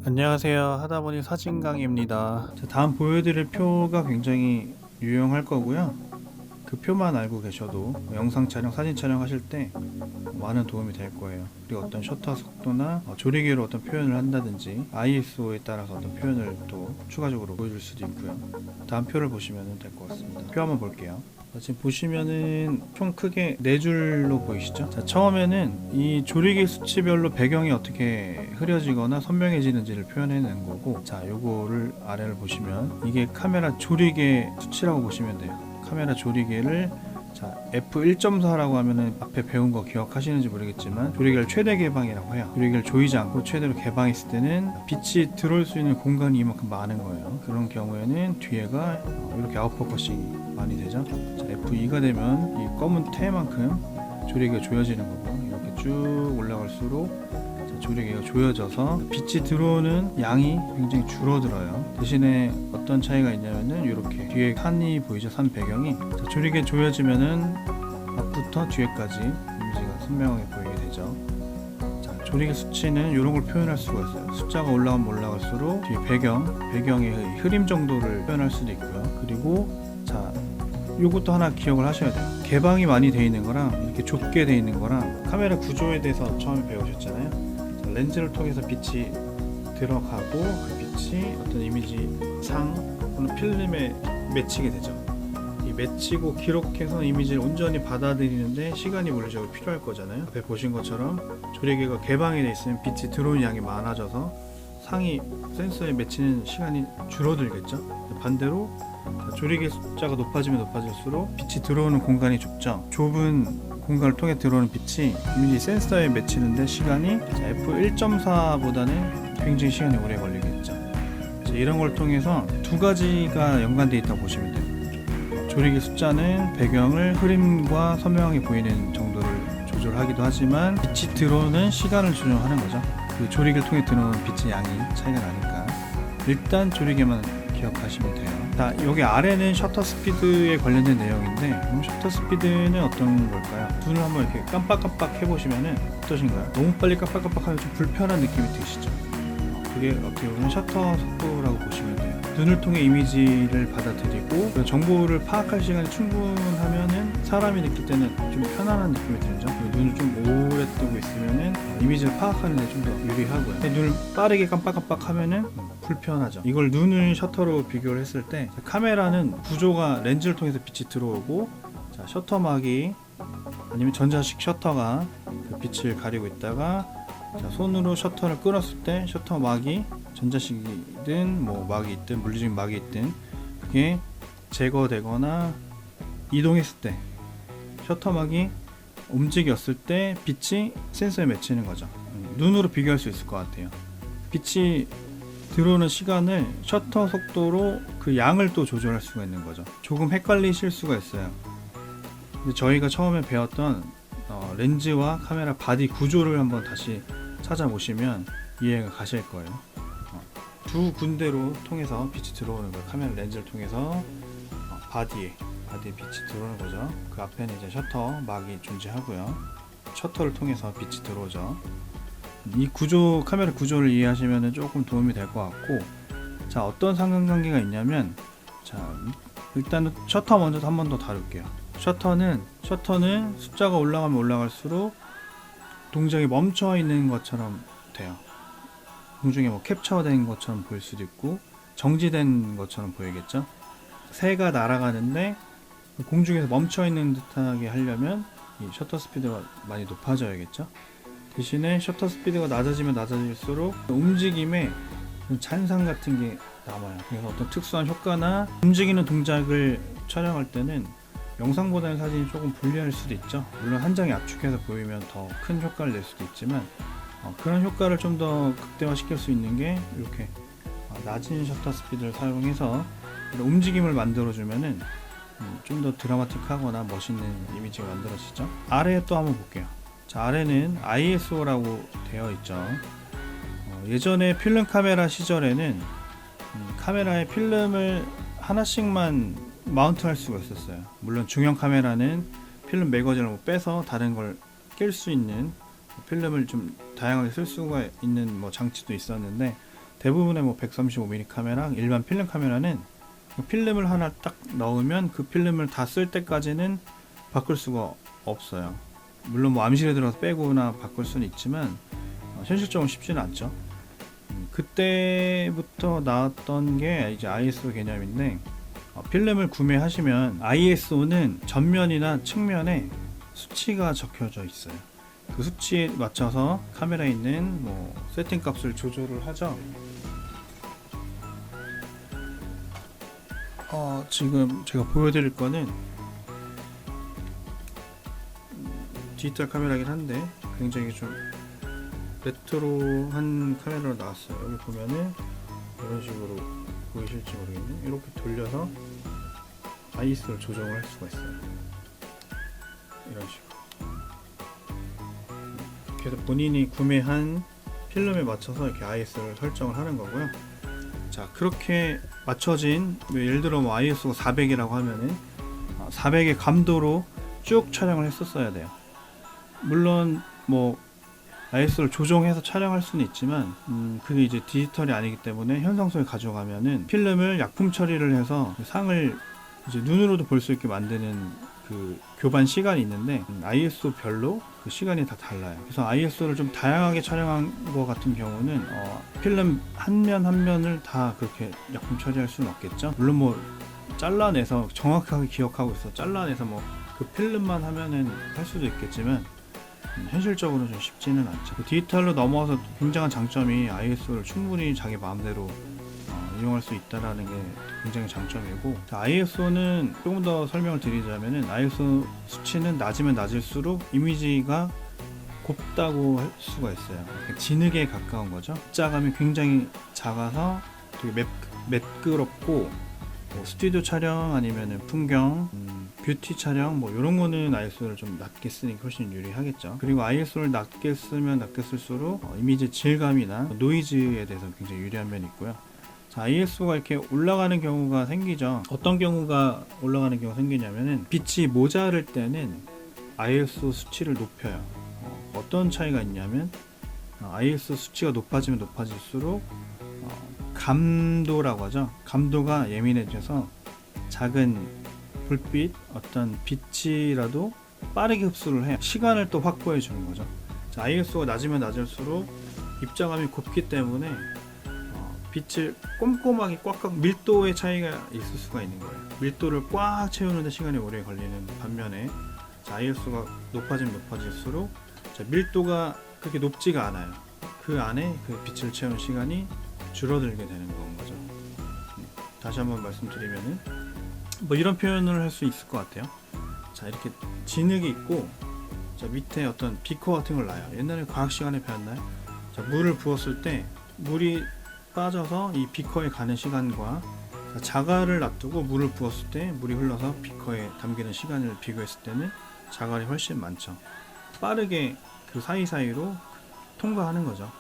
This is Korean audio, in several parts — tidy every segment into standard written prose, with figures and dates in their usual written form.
안녕하세요. 하다보니 사진강입니다. 다음 보여드릴 표가 굉장히 유용할 거고요. 그 표만 알고 계셔도 영상 촬영, 사진 촬영 하실 때 많은 도움이 될 거예요. 그리고 어떤 셔터 속도나 조리개로 어떤 표현을 한다든지 ISO에 따라서 어떤 표현을 또 추가적으로 보여줄 수도 있고요. 다음 표를 보시면 될 것 같습니다. 표 한번 볼게요. 지금 보시면은 총 크게 4줄로 보이시죠? 자, 처음에는 이 조리개 수치별로 배경이 어떻게 흐려지거나 선명해지는지를 표현해낸 거고, 자, 요거를 아래를 보시면 이게 카메라 조리개 수치라고 보시면 돼요. 카메라 조리개를 자, f1.4라고 하면은 앞에 배운 거 기억하시는지 모르겠지만 조리개를 최대 개방이라고 해요. 조리개를 조이지 않고 최대로 개방했을 때는 빛이 들어올 수 있는 공간이 이만큼 많은 거예요. 그런 경우에는 뒤에가 이렇게 아웃포커싱이 많이 되죠. 자, F2가 되면 이 검은 태만큼 조리개가 조여지는 거고, 이렇게 쭉 올라갈수록 조리개가 조여져서 빛이 들어오는 양이 굉장히 줄어들어요. 대신에 어떤 차이가 있냐면은 이렇게 뒤에 산이 보이죠? 산 배경이 조리개 조여지면은 앞부터 뒤에까지 이미지가 선명하게 보이게 되죠. 자, 조리개 수치는 이런 걸 표현할 수가 있어요. 숫자가 올라가면 올라갈수록 뒤에 배경의 흐림 정도를 표현할 수도 있고요. 그리고 자, 요것도 하나 기억을 하셔야 돼요. 개방이 많이 돼 있는 거랑 이렇게 좁게 돼 있는 거랑 카메라 구조에 대해서 처음에 배우셨잖아요. 렌즈를 통해서 빛이 들어가고 그 빛이 어떤 이미지 상 또는 필름에 맺히게 되죠. 이 맺히고 기록해서 이미지를 온전히 받아들이는데 시간이 물리적으로 필요할 거잖아요. 앞에 보신 것처럼 조리개가 개방이 돼 있으면 빛이 들어오는 양이 많아져서 상이 센서에 맺히는 시간이 줄어들겠죠. 반대로 조리개 숫자가 높아지면 높아질수록 빛이 들어오는 공간이 좁죠. 좁은 공간을 통해 들어오는 빛이 이미지 센서에 맺히는데 시간이 f1.4보다는 굉장히 시간이 오래 걸리겠죠. 이런 걸 통해서 두 가지가 연관되어 있다고 보시면 돼요. 조리개 숫자는 배경을 흐림과 선명하게 보이는 정도를 조절하기도 하지만 빛이 들어오는 시간을 조정하는 거죠. 그 조리개를 통해 들어오는 빛의 양이 차이가 나니까 일단 조리개만 기억하시면 돼요. 자, 여기 아래는 셔터 스피드에 관련된 내용인데, 그럼 셔터 스피드는 어떤 걸까요? 눈을 한번 이렇게 깜빡깜빡 해보시면은 어떠신가요? 너무 빨리 깜빡깜빡하면 좀 불편한 느낌이 드시죠? 그게 어떻게 보면 셔터 속도라고 보시면 돼요. 눈을 통해 이미지를 받아들이고 정보를 파악할 시간이 충분하면은 사람이 느낄 때는 좀 편안한 느낌이 들죠. 눈을 좀 오래 뜨고 있으면은 이미지를 파악하는 데 좀 더 유리하고요. 눈을 빠르게 깜빡깜빡 하면은 불편하죠. 이걸 눈을 셔터로 비교를 했을 때 카메라는 구조가 렌즈를 통해서 빛이 들어오고, 자, 셔터막이 아니면 전자식 셔터가 그 빛을 가리고 있다가, 자, 손으로 셔터를 끌었을 때 셔터막이 전자식이든 뭐 막이 있든 물리적인 막이 있든 그게 제거되거나 이동했을 때 셔터막이 움직였을 때 빛이 센서에 맺히는 거죠. 눈으로 비교할 수 있을 것 같아요. 빛이 들어오는 시간을 셔터 속도로 그 양을 또 조절할 수가 있는 거죠. 조금 헷갈리실 수가 있어요. 근데 저희가 처음에 배웠던 렌즈와 카메라 바디 구조를 한번 다시 찾아보시면 이해가 가실 거예요. 두 군데로 통해서 빛이 들어오는 거예요. 카메라 렌즈를 통해서 바디에 빛이 들어오는 거죠. 그 앞에는 이제 셔터 막이 존재하고요. 셔터를 통해서 빛이 들어오죠. 이 구조, 카메라 구조를 이해하시면 조금 도움이 될 것 같고, 자, 어떤 상관관계가 있냐면, 자, 일단은 셔터 먼저 한 번 더 다룰게요. 셔터는 숫자가 올라가면 올라갈수록 동작이 멈춰 있는 것처럼 돼요. 공중에 뭐 캡처된 것처럼 보일 수도 있고 정지된 것처럼 보이겠죠. 새가 날아가는데 공중에서 멈춰 있는 듯하게 하려면 이 셔터 스피드가 많이 높아져야겠죠. 대신에 셔터 스피드가 낮아지면 낮아질수록 움직임에 잔상 같은 게 남아요. 그래서 어떤 특수한 효과나 움직이는 동작을 촬영할 때는 영상보다는 사진이 조금 불리할 수도 있죠. 물론 한 장에 압축해서 보이면 더 큰 효과를 낼 수도 있지만 그런 효과를 좀 더 극대화 시킬 수 있는 게 이렇게 낮은 셔터 스피드를 사용해서 움직임을 만들어 주면은 좀 더 드라마틱하거나 멋있는 이미지가 만들어지죠. 아래에 또 한번 볼게요. 자, 아래는 ISO라고 되어 있죠. 예전에 필름 카메라 시절에는 카메라에 필름을 하나씩만 마운트 할 수가 있었어요. 물론 중형 카메라는 필름 매거진을 빼서 다른 걸 낄 수 있는 필름을 좀 다양하게 쓸 수가 있는 뭐 장치도 있었는데, 대부분의 뭐 135mm 카메라, 일반 필름 카메라는 필름을 하나 딱 넣으면 그 필름을 다 쓸 때까지는 바꿀 수가 없어요. 물론 뭐 암실에 들어가서 빼거나 바꿀 수는 있지만 현실적으로 쉽지는 않죠. 그때부터 나왔던 게 이제 ISO 개념인데, 필름을 구매하시면 ISO는 전면이나 측면에 수치가 적혀져 있어요. 그 수치에 맞춰서 카메라에 있는 뭐 세팅 값을 조절을 하죠. 지금 제가 보여드릴 거는 디지털 카메라긴 한데 굉장히 좀 레트로한 카메라로 나왔어요. 여기 보면은 이런 식으로 보이실지 모르겠네요. 이렇게 돌려서 ISO를 조정을 할 수가 있어요. 이런 식으로. 그래서 본인이 구매한 필름에 맞춰서 이렇게 ISO를 설정을 하는 거고요. 자, 그렇게 맞춰진, 예를 들어 뭐 ISO가 400이라고 하면은 400의 감도로 쭉 촬영을 했었어야 돼요. 물론 뭐 ISO를 조정해서 촬영할 수는 있지만 그게 이제 디지털이 아니기 때문에 현상소에 가져가면은 필름을 약품 처리를 해서 상을 이제 눈으로도 볼 수 있게 만드는 그 교반 시간이 있는데, ISO 별로 그 시간이 다 달라요. 그래서 ISO를 좀 다양하게 촬영한 것 같은 경우는 필름 한 면 한 면을 다 그렇게 약품 처리할 수는 없겠죠. 물론 뭐 잘라내서, 정확하게 기억하고 있어 잘라내서 뭐 그 필름만 하면은 할 수도 있겠지만 현실적으로 좀 쉽지는 않죠. 디지털로 넘어와서 굉장한 장점이 ISO를 충분히 자기 마음대로 이용할 수 있다라는 게 굉장히 장점이고, ISO는 조금 더 설명을 드리자면은 ISO 수치는 낮으면 낮을수록 이미지가 곱다고 할 수가 있어요. 진흙에 가까운 거죠. 입자감이 굉장히 작아서 되게 매끄럽고, 뭐 스튜디오 촬영 아니면은 풍경, 뷰티 촬영 뭐 이런 거는 ISO를 좀 낮게 쓰니까 훨씬 유리하겠죠. 그리고 ISO를 낮게 쓰면 낮게 쓸수록 이미지 질감이나 노이즈에 대해서 굉장히 유리한 면이 있고요. 자, ISO가 이렇게 올라가는 경우가 생기죠. 어떤 경우가 올라가는 경우가 생기냐면은 빛이 모자랄 때는 ISO 수치를 높여요. 어떤 차이가 있냐면 ISO 수치가 높아지면 높아질수록 감도라고 하죠. 감도가 예민해져서 작은 불빛, 어떤 빛이라도 빠르게 흡수를 해요. 시간을 또 확보해 주는 거죠. 자, ISO가 낮으면 낮을수록 입자감이 곱기 때문에 빛을 꼼꼼하게 꽉꽉, 밀도의 차이가 있을 수가 있는 거예요. 밀도를 꽉 채우는데 시간이 오래 걸리는 반면에, 자, ISO가 높아지면 높아질수록 밀도가 그렇게 높지가 않아요. 그 안에 그 빛을 채우는 시간이 줄어들게 되는 건 거죠. 다시 한번 말씀드리면은 뭐 이런 표현을 할 수 있을 것 같아요. 자, 이렇게 진흙이 있고, 자, 밑에 어떤 비커 같은 걸 놔요. 옛날에 과학 시간에 배웠나요? 자, 물을 부었을 때 물이 빠져서 이 비커에 가는 시간과, 자, 자갈을 놔두고 물을 부었을 때 물이 흘러서 비커에 담기는 시간을 비교했을 때는 자갈이 훨씬 많죠. 빠르게 그 사이사이로 통과하는 거죠.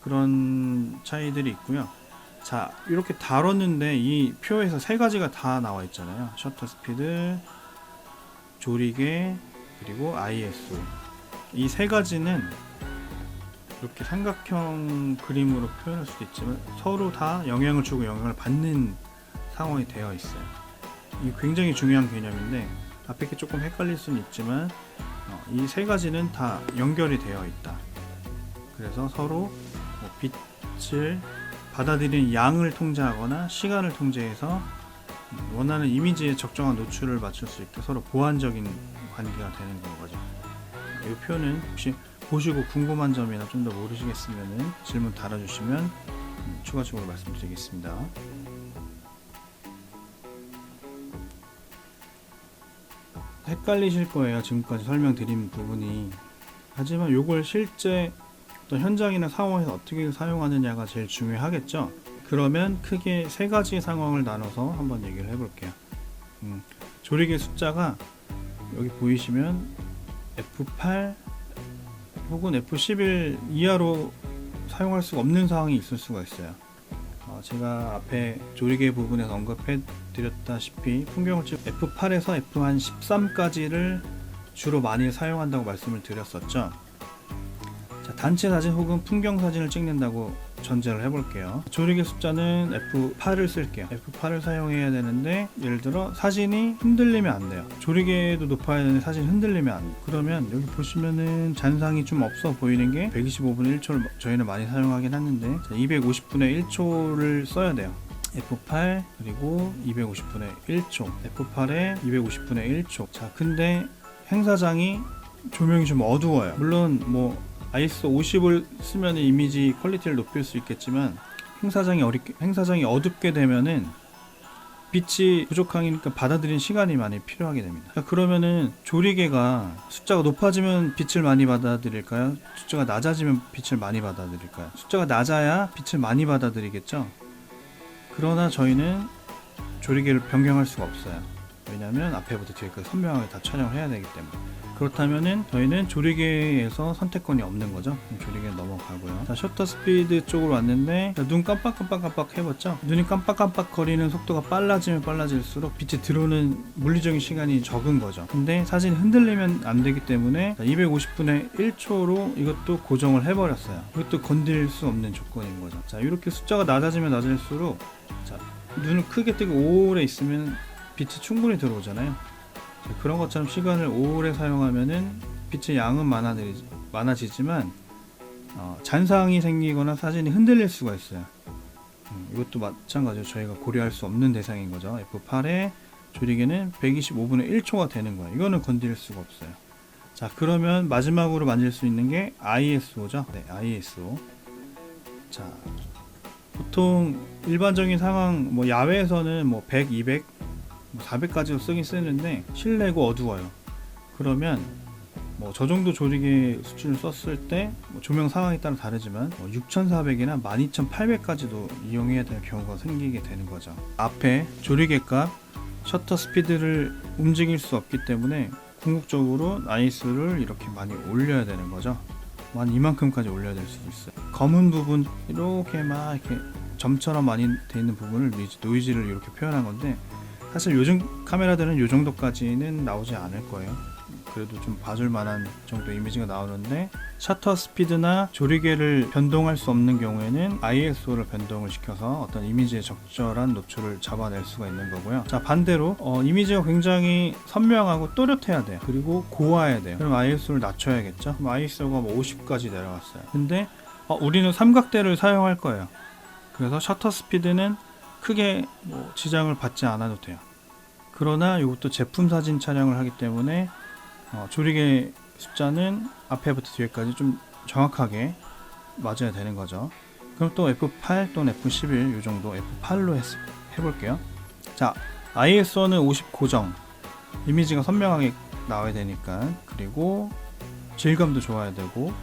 그런 차이들이 있고요. 자, 이렇게 다뤘는데 이 표에서 세 가지가 다 나와 있잖아요. 셔터 스피드, 조리개, 그리고 ISO. 이 세 가지는 이렇게 삼각형 그림으로 표현할 수도 있지만 서로 다 영향을 주고 영향을 받는 상황이 되어 있어요. 이 굉장히 중요한 개념인데 앞에 게 조금 헷갈릴 수는 있지만 이 세 가지는 다 연결이 되어 있다. 그래서 서로 빛을 받아들이는 양을 통제하거나 시간을 통제해서 원하는 이미지에 적정한 노출을 맞출 수 있게 서로 보완적인 관계가 되는 거죠. 이 표는 혹시 보시고 궁금한 점이나 좀 더 모르시겠으면 질문 달아주시면 추가적으로 말씀드리겠습니다. 헷갈리실 거예요. 지금까지 설명드린 부분이. 하지만 이걸 실제 어떤 현장이나 상황에서 어떻게 사용하느냐가 제일 중요하겠죠. 그러면 크게 세 가지 상황을 나눠서 한번 얘기를 해볼게요. 조리개 숫자가 여기 보이시면 F8 혹은 F11 이하로 사용할 수가 없는 상황이 있을 수가 있어요. 제가 앞에 조리개 부분에서 언급해 드렸다시피 풍경을 찍을 F8에서 F13까지를 주로 많이 사용한다고 말씀을 드렸었죠. 단체 사진 혹은 풍경 사진을 찍는다고 전제를 해볼게요. 조리개 숫자는 F8을 쓸게요. F8을 사용해야 되는데, 예를 들어 사진이 흔들리면 안 돼요. 조리개도 높아야 되는데 사진이 흔들리면 안 돼요. 그러면 여기 보시면은 잔상이 좀 없어 보이는 게 125분의 1초를 저희는 많이 사용하긴 하는데, 250분의 1초를 써야 돼요. F8 그리고 250분의 1초, F8에 250분의 1초. 자, 근데 행사장이 조명이 좀 어두워요. 물론 뭐 ISO 50을 쓰면 이미지 퀄리티를 높일 수 있겠지만, 행사장이 어둡게 되면은 빛이 부족하니까 받아들이는 시간이 많이 필요하게 됩니다. 그러면은 조리개가 숫자가 높아지면 빛을 많이 받아들일까요? 숫자가 낮아지면 빛을 많이 받아들일까요? 숫자가 낮아야 빛을 많이 받아들이겠죠? 그러나 저희는 조리개를 변경할 수가 없어요. 왜냐하면 앞에부터 뒤에까지 선명하게 다 촬영을 해야 되기 때문에. 그렇다면은 저희는 조리개에서 선택권이 없는 거죠. 조리개 넘어가고요. 자, 셔터 스피드 쪽으로 왔는데, 자, 눈 깜빡깜빡 해봤죠? 눈이 깜빡깜빡 거리는 속도가 빨라지면 빨라질수록 빛이 들어오는 물리적인 시간이 적은 거죠. 근데 사진이 흔들리면 안 되기 때문에 250분의 1초로 이것도 고정을 해버렸어요. 이것도 건드릴 수 없는 조건인 거죠. 자, 이렇게 숫자가 낮아지면 낮을수록, 자, 눈을 크게 뜨고 오래 있으면 빛이 충분히 들어오잖아요. 그런 것처럼 시간을 오래 사용하면은 빛의 양은 많아지지만 잔상이 생기거나 사진이 흔들릴 수가 있어요. 이것도 마찬가지로 저희가 고려할 수 없는 대상인 거죠. F8의 조리개는 125분의 1초가 되는 거예요. 이거는 건드릴 수가 없어요. 자, 그러면 마지막으로 만질 수 있는 게 ISO죠. 네, ISO. 자, 보통 일반적인 상황, 뭐 야외에서는 뭐 100, 200, 400까지도 쓰긴 쓰는데 실내고 어두워요. 그러면 뭐 저 정도 조리개 수준을 썼을 때 뭐 조명 상황에 따라 다르지만 6400이나 12800까지도 이용해야 될 경우가 생기게 되는 거죠. 앞에 조리개 값, 셔터 스피드를 움직일 수 없기 때문에 궁극적으로 ISO를 이렇게 많이 올려야 되는 거죠. 한 이만큼까지 올려야 될 수도 있어요. 검은 부분 이렇게 막 이렇게 점처럼 많이 돼 있는 부분을 노이즈를 이렇게 표현한 건데, 사실 요즘 카메라들은 이 정도까지는 나오지 않을 거예요. 그래도 좀 봐줄 만한 정도 이미지가 나오는데, 셔터 스피드나 조리개를 변동할 수 없는 경우에는 ISO를 변동을 시켜서 어떤 이미지의 적절한 노출을 잡아낼 수가 있는 거고요. 자, 반대로 이미지가 굉장히 선명하고 또렷해야 돼요. 그리고 고와야 돼요. 그럼 ISO를 낮춰야겠죠. 그럼 ISO가 뭐 50까지 내려갔어요. 근데 우리는 삼각대를 사용할 거예요. 그래서 셔터 스피드는 크게 뭐 지장을 받지 않아도 돼요. 그러나 이것도 제품 사진 촬영을 하기 때문에 조리개 숫자는 앞에부터 뒤에까지 좀 정확하게 맞아야 되는 거죠. 그럼 또 F8 또는 F11 이 정도 F8로 해볼게요. 자, ISO는 50 고정. 이미지가 선명하게 나와야 되니까. 그리고 질감도 좋아야 되고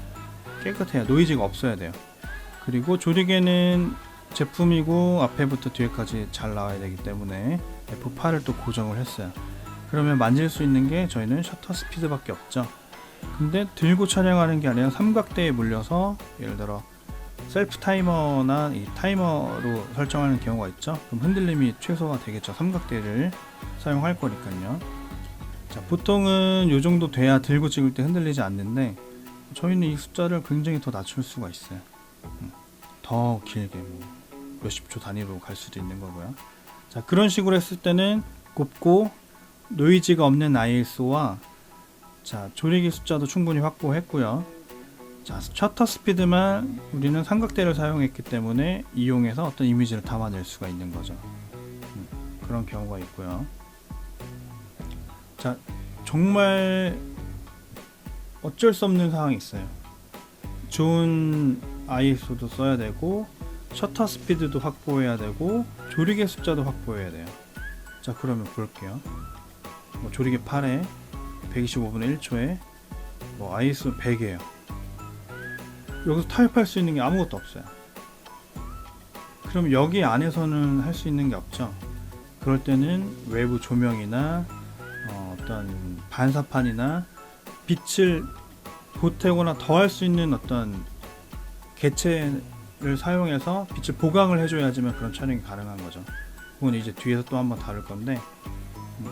깨끗해야, 노이즈가 없어야 돼요. 그리고 조리개는 제품이고 앞에부터 뒤에까지 잘 나와야 되기 때문에 F8을 또 고정을 했어요. 그러면 만질 수 있는 게 저희는 셔터 스피드밖에 없죠. 근데 들고 촬영하는 게 아니라 삼각대에 물려서, 예를 들어 셀프 타이머나 이 타이머로 설정하는 경우가 있죠. 그럼 흔들림이 최소화 되겠죠. 삼각대를 사용할 거니까요. 자, 보통은 이 정도 돼야 들고 찍을 때 흔들리지 않는데, 저희는 이 숫자를 굉장히 더 낮출 수가 있어요. 더 길게 뭐 몇십 초 단위로 갈 수도 있는 거고요. 자, 그런 식으로 했을 때는 곱고 노이즈가 없는 ISO와 자, 조리개 숫자도 충분히 확보했고요. 자, 셔터 스피드만 우리는 삼각대를 사용했기 때문에 이용해서 어떤 이미지를 담아낼 수가 있는 거죠. 그런 경우가 있고요. 자, 정말 어쩔 수 없는 상황이 있어요. 좋은 ISO도 써야 되고 셔터 스피드도 확보해야 되고 조리개 숫자도 확보해야 돼요. 자, 그러면 볼게요. 뭐 조리개 8에 125분의 1초에 뭐 ISO 100이에요. 여기서 타협할 수 있는 게 아무것도 없어요. 그럼 여기 안에서는 할 수 있는 게 없죠. 그럴 때는 외부 조명이나 어떤 반사판이나 빛을 보태거나 더할 수 있는 어떤 개체를 사용해서 빛을 보강을 해줘야지만 그런 촬영이 가능한 거죠. 그건 이제 뒤에서 또 한번 다룰 건데,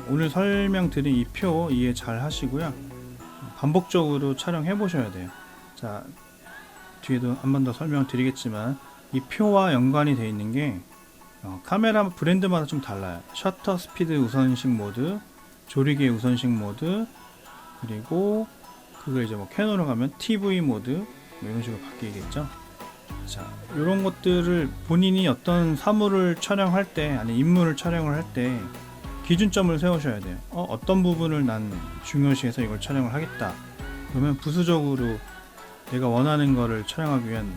오늘 설명드린 이 표 이해 잘 하시고요. 반복적으로 촬영해 보셔야 돼요. 자, 뒤에도 한 번 더 설명을 드리겠지만 이 표와 연관이 되어 있는 게 카메라 브랜드마다 좀 달라요. 셔터 스피드 우선식 모드, 조리개 우선식 모드, 그리고 그거 이제 뭐 캐논으로 가면 TV 모드 뭐 이런 식으로 바뀌겠죠. 자, 이런 것들을 본인이 어떤 사물을 촬영할 때 아니 인물을 촬영을 할 때 기준점을 세우셔야 돼요. 어떤 부분을 난 중요시해서 이걸 촬영을 하겠다. 그러면 부수적으로 내가 원하는 거를 촬영하기 위한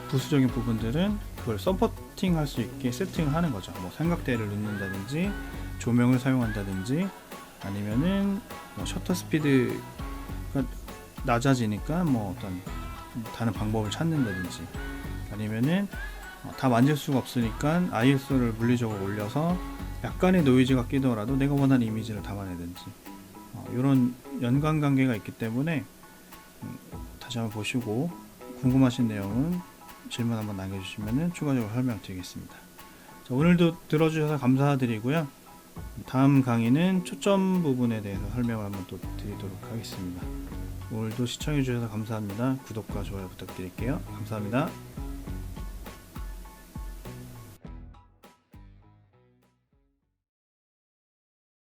부수적인 부분들은 그걸 서포팅 할 수 있게 세팅을 하는 거죠. 뭐 삼각대를 넣는다든지 조명을 사용한다든지 아니면은 뭐 셔터 스피드가 낮아지니까 뭐 어떤 다른 방법을 찾는다든지 아니면은 다 만질 수가 없으니까 ISO를 물리적으로 올려서 약간의 노이즈가 끼더라도 내가 원하는 이미지를 담아내든지 이런 연관관계가 있기 때문에 다시 한번 보시고 궁금하신 내용은 질문 한번 남겨주시면 추가적으로 설명드리겠습니다. 자, 오늘도 들어주셔서 감사드리고요. 다음 강의는 초점 부분에 대해서 설명을 한번 또 드리도록 하겠습니다. 오늘도 시청해주셔서 감사합니다. 구독과 좋아요 부탁드릴게요. 감사합니다.